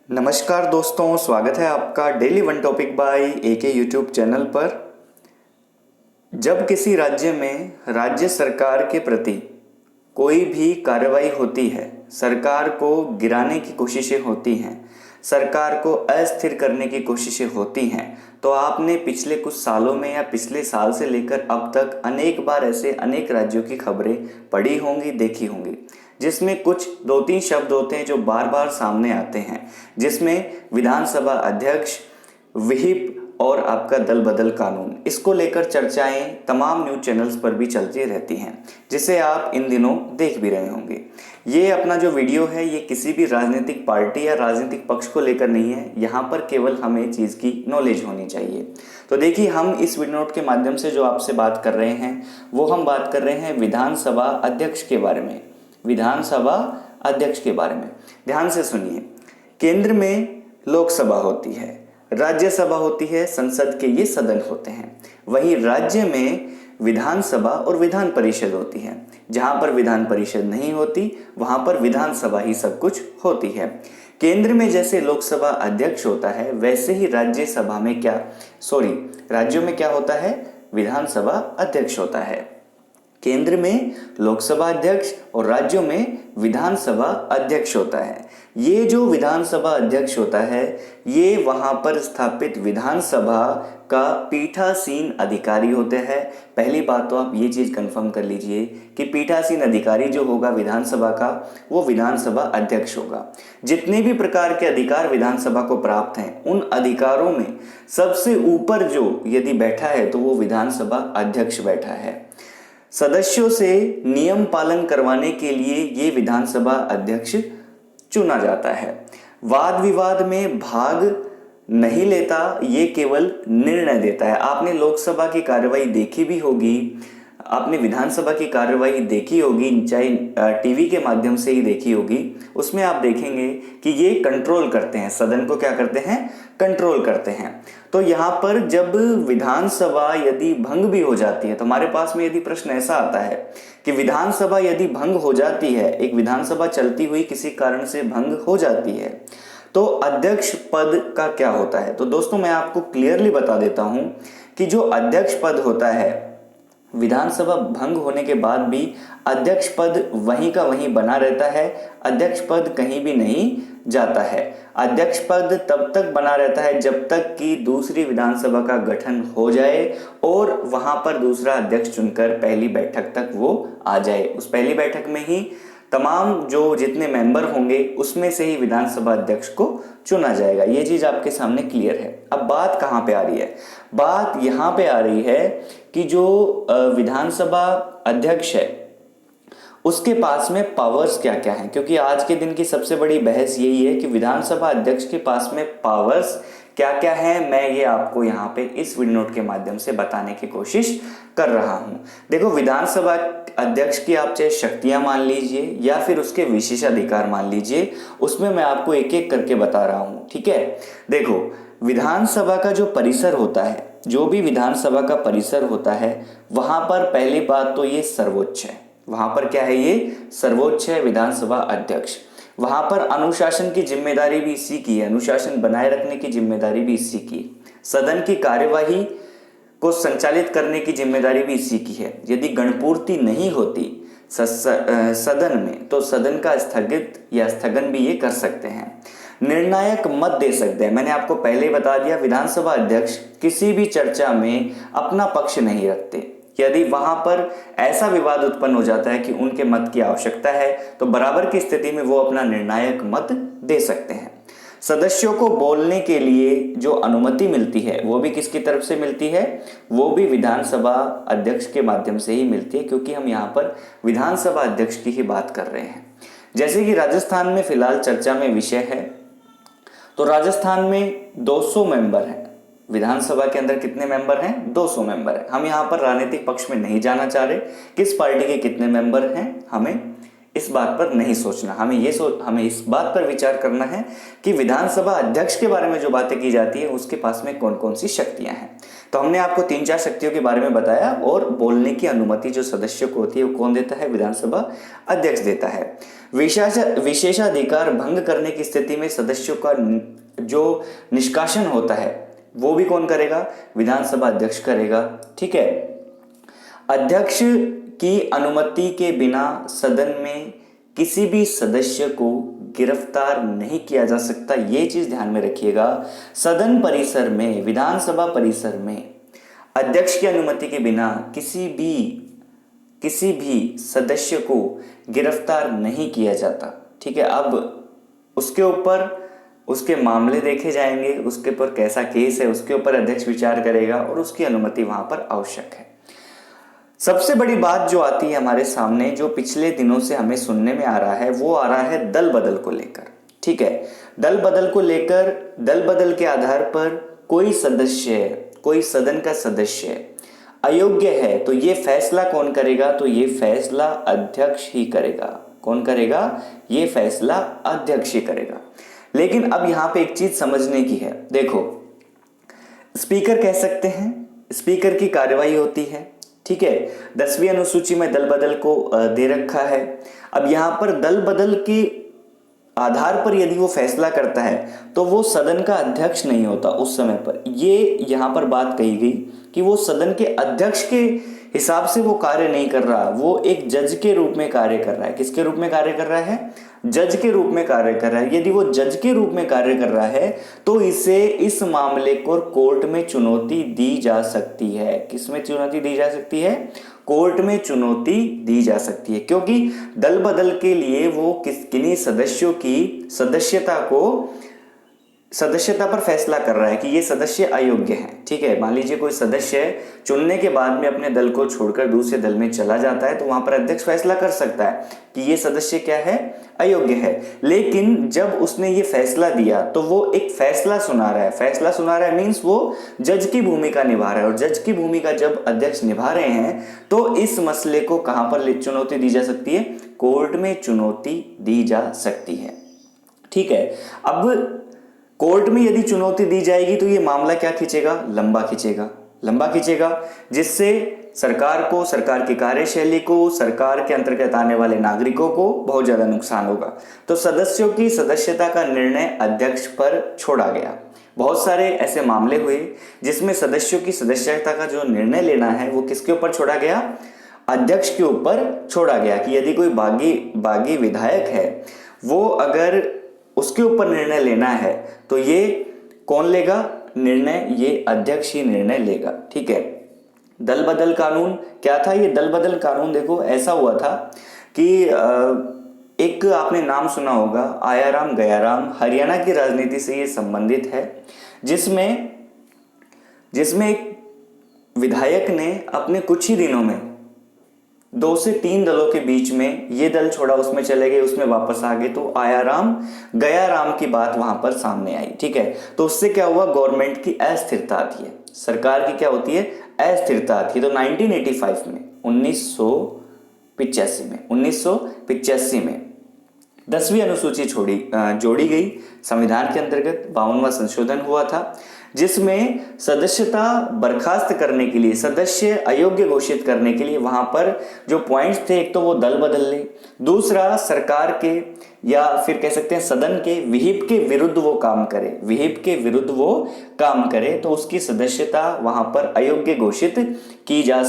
नमस्कार दोस्तों, स्वागत है आपका daily one topic by AK YouTube channel पर। जब किसी राज्य में राज्य सरकार के प्रति कोई भी कार्रवाई होती है, सरकार को गिराने की कोशिशें होती हैं, सरकार को अस्थिर करने की कोशिशें होती हैं, तो आपने पिछले कुछ सालों में या पिछले साल से लेकर अब तक अनेक बार ऐसे अनेक राज्यों की खबरें पढ़ी होंगी, देखी होंगी, जिसमें कुछ दो तीन शब्द होते हैं जो बार बार सामने आते हैं, जिसमें विधानसभा अध्यक्ष, विहिप और आपका दल बदल कानून, इसको लेकर चर्चाएं तमाम न्यूज़ चैनल्स पर भी चलती रहती हैं, जिसे आप इन दिनों देख भी रहे होंगे। ये अपना जो वीडियो है ये किसी भी राजनीतिक पार्टी या राजनीतिक पक्ष को लेकर नहीं है, यहाँ पर केवल हमें चीज़ की नॉलेज होनी चाहिए। तो देखिए, हम इस वीडियो नोट के माध्यम से जो आपसे बात कर रहे हैं वो हम बात कर रहे हैं विधानसभा अध्यक्ष के बारे में। विधानसभा अध्यक्ष के बारे में ध्यान से सुनिए। केंद्र में लोकसभा होती है, राज्यसभा होती है, संसद के ये सदन होते हैं। वहीं राज्य में विधानसभा और विधान परिषद होती है। जहां पर विधान परिषद नहीं होती वहां पर विधानसभा ही सब कुछ होती है। केंद्र में जैसे लोकसभा अध्यक्ष होता है, वैसे ही राज्यों में क्या होता है, विधानसभा अध्यक्ष होता है। केंद्र में लोकसभा अध्यक्ष और राज्यों में विधानसभा अध्यक्ष होता है। ये जो विधानसभा अध्यक्ष होता है ये वहां पर स्थापित विधानसभा का पीठासीन अधिकारी होते हैं। पहली बात तो आप ये चीज कंफर्म कर लीजिए कि पीठासीन अधिकारी जो होगा विधानसभा का, वो विधानसभा अध्यक्ष होगा। जितने भी प्रकार के अधिकार विधानसभा को प्राप्त हैं, उन अधिकारों में सबसे ऊपर जो यदि बैठा है तो वो विधानसभा अध्यक्ष बैठा है। सदस्यों से नियम पालन करवाने के लिए ये विधानसभा अध्यक्ष चुना जाता है। वाद विवाद में भाग नहीं लेता, ये केवल निर्णय देता है। आपने लोकसभा की कार्रवाई देखी भी होगी, आपने विधानसभा की कार्रवाई देखी होगी, चाहे टीवी के माध्यम से ही देखी होगी। उसमें आप देखेंगे कि ये कंट्रोल करते हैं, सदन को क्या करते हैं, कंट्रोल करते हैं। तो यहाँ पर जब विधानसभा यदि भंग भी हो जाती है, तो हमारे पास में यदि प्रश्न ऐसा आता है कि विधानसभा यदि भंग हो जाती है, एक विधानसभा चलती हुई किसी कारण से भंग हो जाती है, तो अध्यक्ष पद का क्या होता है। तो दोस्तों, मैं आपको क्लियरली बता देता हूं कि जो अध्यक्ष पद होता है, विधानसभा भंग होने के बाद भी अध्यक्ष पद वहीं का वहीं बना रहता है। अध्यक्ष पद कहीं भी नहीं जाता है। अध्यक्ष पद तब तक बना रहता है जब तक कि दूसरी विधानसभा का गठन हो जाए और वहां पर दूसरा अध्यक्ष चुनकर पहली बैठक तक वो आ जाए। उस पहली बैठक में ही तमाम जो जितने मेंबर होंगे उसमें से ही विधानसभा अध्यक्ष को चुना जाएगा। ये चीज आपके सामने क्लियर है। अब बात कहाँ पे आ रही है, बात यहाँ पे आ रही है कि जो विधानसभा अध्यक्ष है उसके पास में पावर्स क्या क्या हैं, क्योंकि आज के दिन की सबसे बड़ी बहस यही है कि विधानसभा अध्यक्ष के पास में पावर्स क्या क्या है। मैं ये आपको यहाँ पे इस वीडियो नोट के माध्यम से बताने की कोशिश कर रहा हूँ। देखो, विधानसभा अध्यक्ष की आप चाहे शक्तियां मान लीजिए या फिर उसके विशेषाधिकार मान लीजिए, उसमें मैं आपको एक एक करके बता रहा हूँ, ठीक है। देखो, विधानसभा का जो परिसर होता है, जो भी विधानसभा का परिसर होता है, वहां पर पहली बात तो ये सर्वोच्च है। वहां पर क्या है, ये सर्वोच्च है विधानसभा अध्यक्ष। वहां पर अनुशासन की जिम्मेदारी भी इसी की है, अनुशासन बनाए रखने की जिम्मेदारी भी इसी की। सदन की कार्यवाही को संचालित करने की जिम्मेदारी भी इसी की है। यदि गणपूर्ति नहीं होती सदन में, तो सदन का स्थगित या स्थगन भी ये कर सकते हैं। निर्णायक मत दे सकते हैं। मैंने आपको पहले ही बता दिया, विधानसभा अध्यक्ष किसी भी चर्चा में अपना पक्ष नहीं रखते। यदि वहां पर ऐसा विवाद उत्पन्न हो जाता है कि उनके मत की आवश्यकता है, तो बराबर की स्थिति में वो अपना निर्णायक मत दे सकते हैं। सदस्यों को बोलने के लिए जो अनुमति मिलती है वो भी किसकी तरफ से मिलती है, वो भी विधानसभा अध्यक्ष के माध्यम से ही मिलती है, क्योंकि हम यहाँ पर विधानसभा अध्यक्ष की ही बात कर रहे हैं। जैसे कि राजस्थान में फिलहाल चर्चा में विषय है, तो राजस्थान में 200 मेंबर हैं। विधानसभा के अंदर कितने मेंबर हैं, 200 मेंबर हैं। हम यहाँ पर राजनीतिक पक्ष में नहीं जाना चाह रहे, किस पार्टी के कितने मेंबर हैं हमें इस बात पर नहीं सोचना। हमें इस बात पर विचार करना है कि विधानसभा अध्यक्ष के बारे में जो बातें की जाती है उसके पास में कौन कौन सी शक्तियां हैं। तो हमने आपको 3-4 शक्तियों के बारे में बताया, और बोलने की अनुमति जो सदस्यों को होती है वो कौन देता है? विधानसभा अध्यक्ष देता है। विशेषाधिकार भंग करने की स्थिति में सदस्यों का जो निष्कासन होता है वो भी कौन करेगा? विधानसभा अध्यक्ष करेगा। ठीक है। अध्यक्ष की अनुमति के बिना सदन में किसी भी सदस्य को गिरफ्तार नहीं किया जा सकता। ये चीज ध्यान में रखिएगा। सदन परिसर में, विधानसभा परिसर में अध्यक्ष की अनुमति के बिना किसी भी सदस्य को गिरफ्तार नहीं किया जाता। ठीक है। अब उसके ऊपर उसके मामले देखे जाएंगे, उसके ऊपर कैसा केस है उसके ऊपर अध्यक्ष विचार करेगा, और उसकी अनुमति वहां पर आवश्यक है। सबसे बड़ी बात जो आती है हमारे सामने, जो पिछले दिनों से हमें सुनने में आ रहा है, वो आ रहा है दल बदल को लेकर। ठीक है। दल बदल को लेकर, दल बदल के आधार पर कोई सदन का सदस्य अयोग्य है तो ये फैसला कौन करेगा? तो ये फैसला अध्यक्ष ही करेगा। कौन करेगा? ये फैसला अध्यक्ष ही करेगा। लेकिन अब यहां पे एक चीज समझने की है। देखो, स्पीकर कह सकते हैं, स्पीकर की कार्यवाही होती है। ठीक है। 10वीं अनुसूची में दल बदल को दे रखा है। अब यहां पर दल बदल के आधार पर यदि वो फैसला करता है तो वो सदन का अध्यक्ष नहीं होता उस समय पर। ये यहां पर बात कही गई कि वो सदन के अध्यक्ष के हिसाब से वो कार्य नहीं कर रहा, वो एक जज के रूप में कार्य कर रहा है। किसके रूप में कार्य कर रहा है? जज के रूप में कार्य कर रहा है। यदि वो जज के रूप में कार्य कर रहा है तो इस मामले को कोर्ट में चुनौती दी जा सकती है। किसमें चुनौती दी जा सकती है? कोर्ट में चुनौती दी जा सकती है, क्योंकि दल बदल के लिए वो किन्हीं सदस्यों की सदस्यता पर फैसला कर रहा है कि ये सदस्य अयोग्य हैं। ठीक है। मान लीजिए कोई सदस्य चुनने के बाद में अपने दल को छोड़कर दूसरे दल में चला जाता है तो वहां पर अध्यक्ष फैसला कर सकता है कि ये सदस्य क्या है? अयोग्य है। लेकिन जब उसने ये फैसला दिया तो वो एक फैसला सुना रहा है मीन्स वो जज की भूमिका निभा रहा है, और जज की भूमिका जब अध्यक्ष निभा रहे हैं तो इस मसले को कहां पर चुनौती दी जा सकती है? कोर्ट में चुनौती दी जा सकती है। ठीक है। अब कोर्ट में यदि चुनौती दी जाएगी तो ये मामला क्या खींचेगा? लंबा खींचेगा, जिससे सरकार को, सरकार की कार्यशैली को, सरकार के अंतर्गत आने वाले नागरिकों को बहुत ज्यादा नुकसान होगा। तो सदस्यों की सदस्यता का निर्णय अध्यक्ष पर छोड़ा गया। बहुत सारे ऐसे मामले हुए जिसमें सदस्यों की सदस्यता का जो निर्णय लेना है वो किसके ऊपर छोड़ा गया? अध्यक्ष के ऊपर छोड़ा गया। कि यदि कोई बागी विधायक है, वो अगर उसके ऊपर निर्णय लेना है तो ये कौन लेगा निर्णय? ये अध्यक्ष ही निर्णय लेगा। ठीक है। दल बदल कानून क्या था? ये दल बदल कानून देखो ऐसा हुआ था कि एक आपने नाम सुना होगा, आयाराम गयाराम, हरियाणा की राजनीति से ये संबंधित है, जिसमें एक विधायक ने अपने कुछ ही दिनों में 2 से 3 दलों के बीच में, ये दल छोड़ा उसमें चले गए, उसमें वापस आ गए, तो आयाराम गयाराम की बात वहां पर सामने आई। ठीक है। तो उससे क्या हुआ? गवर्नमेंट की अस्थिरता आती है, सरकार की क्या होती है? अस्थिरता आती है। तो 1985 में 1985 में 10वीं अनुसूची जोड़ी गई। संविधान के अंतर्गत 52वां संशोधन हुआ था, जिसमें सदस्यता बर्खास्त करने के लिए, सदस्य अयोग्य घोषित करने के लिए वहां पर जो पॉइंट्स थे, एक तो वो दल बदल ले, दूसरा सरकार के या फिर कह सकते हैं सदन के विहिप के विरुद्ध वो काम करे, तो उसकी सदस्यता वहां पर अयोग्य घोषित की जा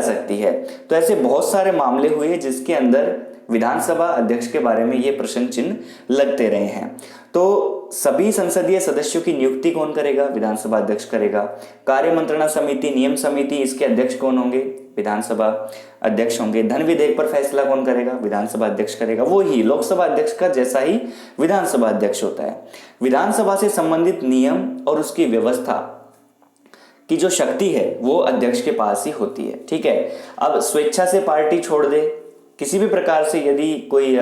सकती है। तो ऐसे बहुत सारे मामले हुए जिसके अंदर विधानसभा अध्यक्ष के बारे में ये प्रश्न चिन्ह लगते रहे हैं। तो सभी संसदीय सदस्यों की नियुक्ति कौन करेगा? विधानसभा अध्यक्ष करेगा। कार्य मंत्रणा समिति, नियम समिति, इसके अध्यक्ष कौन होंगे? विधानसभा अध्यक्ष होंगे। धन विधेयक पर फैसला कौन करेगा? विधानसभा अध्यक्ष करेगा। वो ही लोकसभा अध्यक्ष का जैसा ही विधानसभा अध्यक्ष होता है। विधानसभा से संबंधित नियम और उसकी व्यवस्था की जो शक्ति है वो अध्यक्ष के पास ही होती है। ठीक है। अब स्वेच्छा से पार्टी छोड़ दे, किसी भी प्रकार से यदि कोई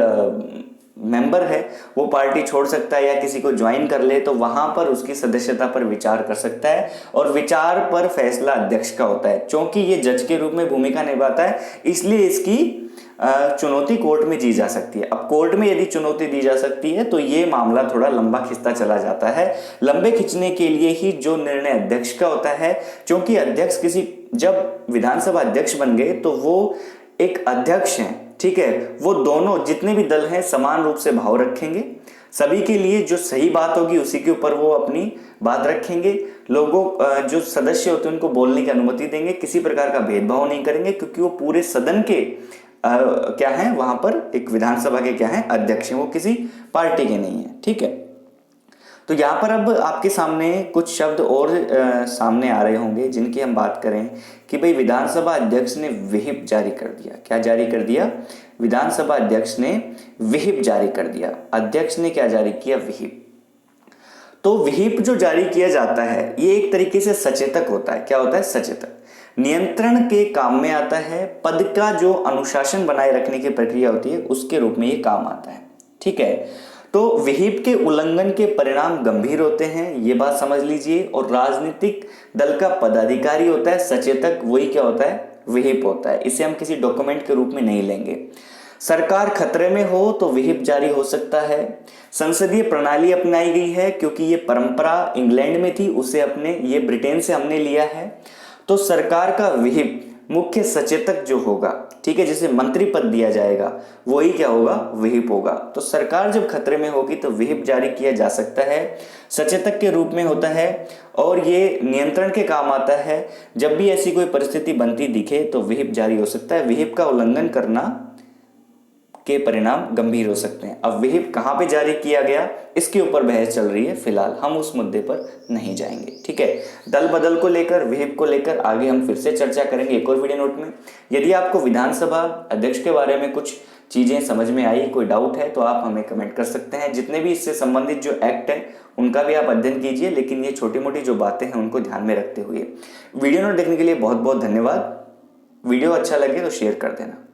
मेंबर है वो पार्टी छोड़ सकता है या किसी को ज्वाइन कर ले, तो वहां पर उसकी सदस्यता पर विचार कर सकता है और विचार पर फैसला अध्यक्ष का होता है। क्योंकि ये जज के रूप में भूमिका निभाता है, इसलिए इसकी चुनौती कोर्ट में दी जा सकती है। अब कोर्ट में यदि चुनौती दी जा सकती है तो ये मामला थोड़ा लंबा खिंचता चला जाता है। लंबे खींचने के लिए ही जो निर्णय अध्यक्ष का होता है, क्योंकि अध्यक्ष जब विधानसभा अध्यक्ष बन गए तो वो एक अध्यक्ष हैं, ठीक है, वो दोनों जितने भी दल हैं समान रूप से भाव रखेंगे, सभी के लिए जो सही बात होगी उसी के ऊपर वो अपनी बात रखेंगे, लोगों जो सदस्य होते हैं उनको बोलने की अनुमति देंगे, किसी प्रकार का भेदभाव नहीं करेंगे, क्योंकि वो पूरे सदन के क्या है, वहां पर एक विधानसभा के क्या है, अध्यक्ष हैं, वो किसी पार्टी के नहीं है, ठीक है। तो यहाँ पर अब आपके सामने कुछ शब्द और सामने आ रहे होंगे जिनकी हम बात करें कि भाई विधानसभा अध्यक्ष ने व्हिप जारी कर दिया। क्या जारी कर दिया? विधानसभा अध्यक्ष ने व्हिप जारी कर दिया। अध्यक्ष ने क्या जारी किया? व्हिप। तो व्हिप जो जारी किया जाता है ये एक तरीके से सचेतक होता है। क्या होता है? सचेतक। नियंत्रण के काम में आता है, पद का जो अनुशासन बनाए रखने की प्रक्रिया होती है उसके रूप में ये काम आता है, ठीक है। तो व्हिप के उल्लंघन के परिणाम गंभीर होते हैं, ये बात समझ लीजिए। और राजनीतिक दल का पदाधिकारी होता है सचेतक, वही क्या होता है? व्हिप होता है। इसे हम किसी डॉक्यूमेंट के रूप में नहीं लेंगे। सरकार खतरे में हो तो व्हिप जारी हो सकता है। संसदीय प्रणाली अपनाई गई है, क्योंकि ये परंपरा इंग्लैंड में थी, उसे ये ब्रिटेन से हमने लिया है। तो सरकार का व्हिप मुख्य सचेतक जो होगा, ठीक है, जिसे मंत्री पद दिया जाएगा, वही क्या होगा? व्हिप होगा। तो सरकार जब खतरे में होगी तो व्हिप जारी किया जा सकता है, सचेतक के रूप में होता है और ये नियंत्रण के काम आता है। जब भी ऐसी कोई परिस्थिति बनती दिखे तो व्हिप जारी हो सकता है। व्हिप का उल्लंघन करना के परिणाम गंभीर हो सकते हैं। अब व्हिप कहां पे जारी किया गया इसके ऊपर बहस चल रही है, फिलहाल हम उस मुद्दे पर नहीं जाएंगे, ठीक है। दल बदल को लेकर, व्हिप को लेकर आगे हम फिर से चर्चा करेंगे एक और वीडियो नोट में। यदि आपको विधानसभा अध्यक्ष के बारे में कुछ चीजें समझ में आई, कोई डाउट है तो आप हमें कमेंट कर सकते हैं। जितने भी इससे संबंधित जो एक्ट है उनका भी आप अध्ययन कीजिए, लेकिन ये छोटी मोटी जो बातें हैं उनको ध्यान में रखते हुए। वीडियो नोट देखने के लिए बहुत बहुत धन्यवाद। वीडियो अच्छा लगे तो शेयर कर देना।